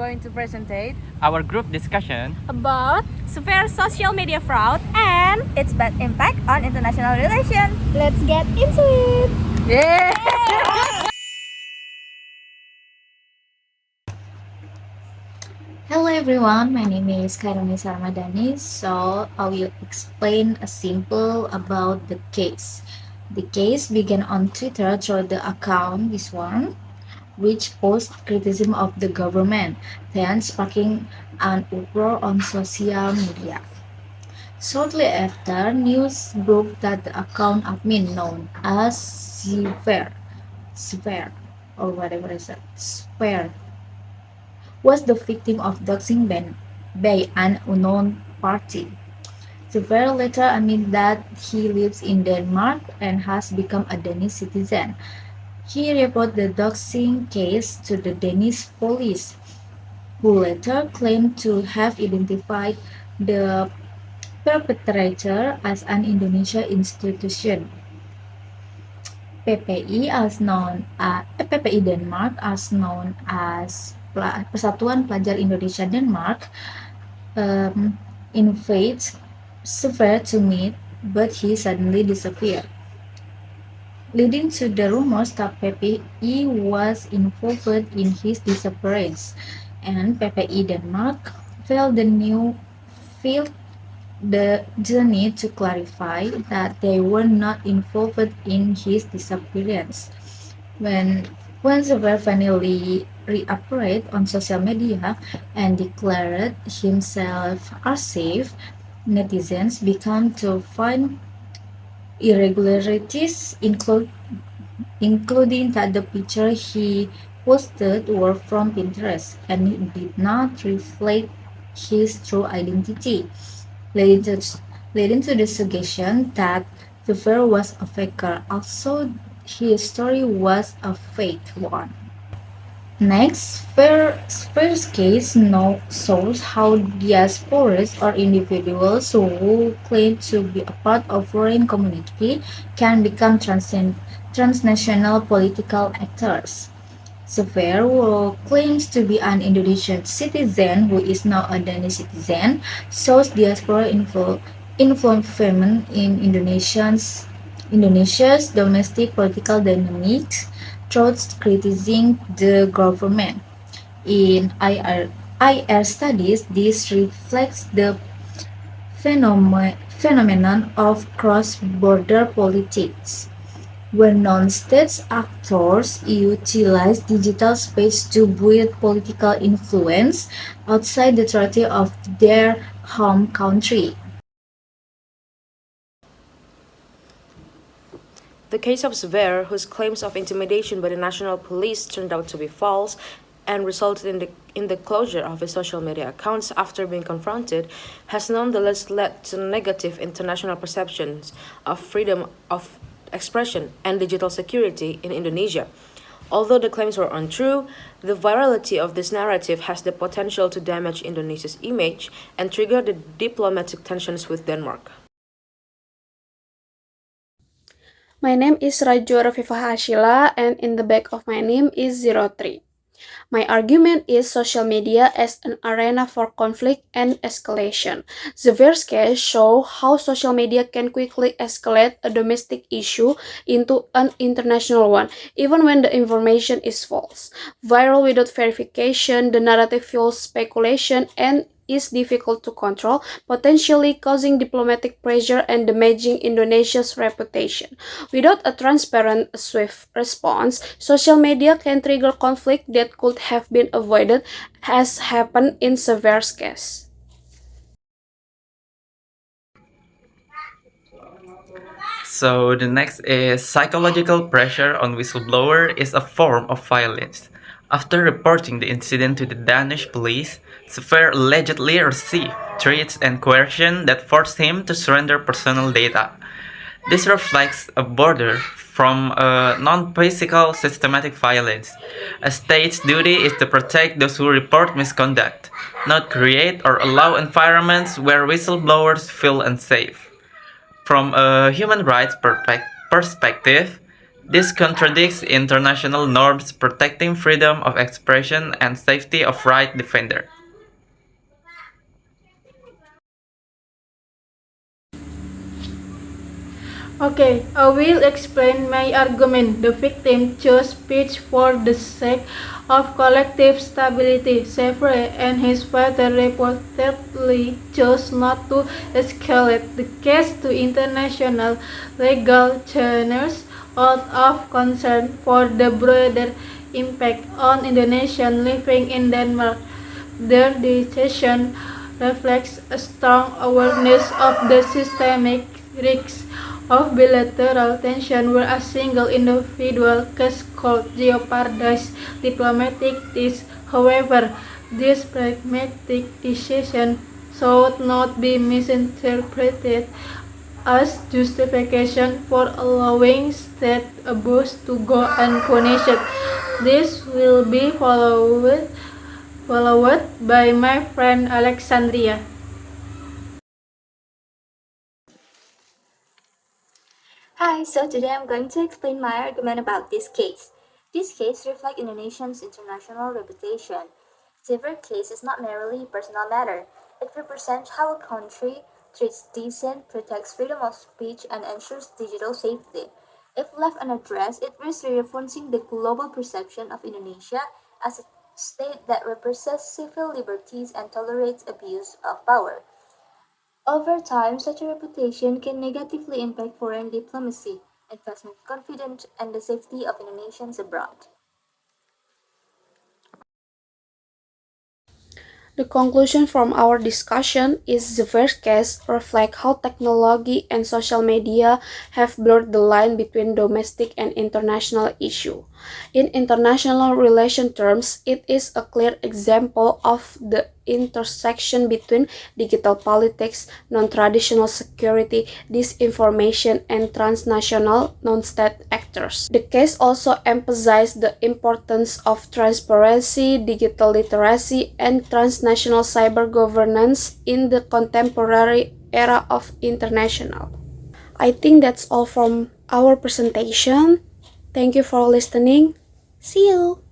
going to present our group discussion about Sverre'S social media fraud and its bad impact on international relations. let's get into it. Yeah! Hello everyone, my name is Karani Sarmadani. So I will explain a simple about the case. The case began on Twitter through the account this one, which posted criticism of the government, then sparking an uproar on social media. Shortly after, news broke that the account admin known as Sverre, or whatever is it, Sverre, was the victim of doxing by an unknown party. Sverre later admitted that he lives in Denmark and has become a Danish citizen. He reported the doxing case to the Danish police, who later claimed to have identified the perpetrator as an Indonesian institution. PPI Denmark, as known as Persatuan Pelajar Indonesia Denmark, invited Sverre to meet, but he suddenly disappeared, leading to the rumors that PPI was involved in his disappearance, and PPI Denmark felt the need to clarify that they were not involved in his disappearance. When when Zubair finally reappeared on social media and declared himself as safe, netizens began to find irregularities, including that the pictures he posted were from Pinterest and did not reflect his true identity, leading to, leading to the suggestion that Zubair was a faker. Also, his story was a fake one. Next, Sverre'S case now shows how diasporas or individuals who claim to be a part of foreign community can become transnational political actors. Sverre, who claims to be an Indonesian citizen who is now a Danish citizen, shows diaspora involvement in Indonesia's domestic political dynamics through criticizing the government. In IR studies, this reflects the phenomenon of cross-border politics, where non-state actors utilize digital space to build political influence outside the territory of their home country. The case of Sverre, whose claims of intimidation by the national police turned out to be false and resulted in the closure of his social media accounts after being confronted, has nonetheless led to negative international perceptions of freedom of expression and digital security in Indonesia. Although the claims were untrue, the virality of this narrative has the potential to damage Indonesia's image and trigger the diplomatic tensions with Denmark. My name is Raju Rafifa Hashila and in the back of my name is 03. My argument is social media as an arena for conflict and escalation. Sverre'S case shows how social media can quickly escalate a domestic issue into an international one, even when the information is false. Viral without verification, the narrative fuels speculation and is difficult to control, potentially causing diplomatic pressure and damaging Indonesia's reputation. Without a transparent, swift response, social media can trigger conflict that could have been avoided, as happened in Sverre'S case. So the next is psychological pressure on whistleblower is a form of violence. After reporting the incident to the Danish police, Sverre allegedly received threats and coercion that forced him to surrender personal data. This reflects a border from non-physical systematic violence. A state's duty is to protect those who report misconduct, not create or allow environments where whistleblowers feel unsafe. From a human rights perspective, This contradicts international norms protecting freedom of expression and safety of right defender. Okay, I will explain my argument. The victim chose speech for the sake of collective stability. Sverre and his father reportedly chose not to escalate the case to international legal channels out of concern for the broader impact on Indonesians living in Denmark. Their decision reflects a strong awareness of the systemic risks of bilateral tension where a single individual case could jeopardize diplomatic ties. However, this pragmatic decision should not be misinterpreted as justification for allowing state abuse to go unpunished. This will be followed by my friend Alexandria. Hi, so today I'm going to explain my argument about this case. This case reflects Indonesia's international reputation. Civil case is not merely a personal matter. It represents how a country treats dissent, protects freedom of speech, and ensures digital safety. If left unaddressed, it risks reinforcing the global perception of Indonesia as a state that represses civil liberties and tolerates abuse of power. Over time, such a reputation can negatively impact foreign diplomacy, investment confidence, and the safety of Indonesians abroad. The conclusion from our discussion is the first case reflects how technology and social media have blurred the line between domestic and international issues. In international relation terms, it is a clear example of the intersection between digital politics, non-traditional security, disinformation, and transnational non-state actors. The case also emphasized the importance of transparency, digital literacy, and transnational cyber governance in the contemporary era of international. I think that's all from our presentation. Thank you for listening. See you!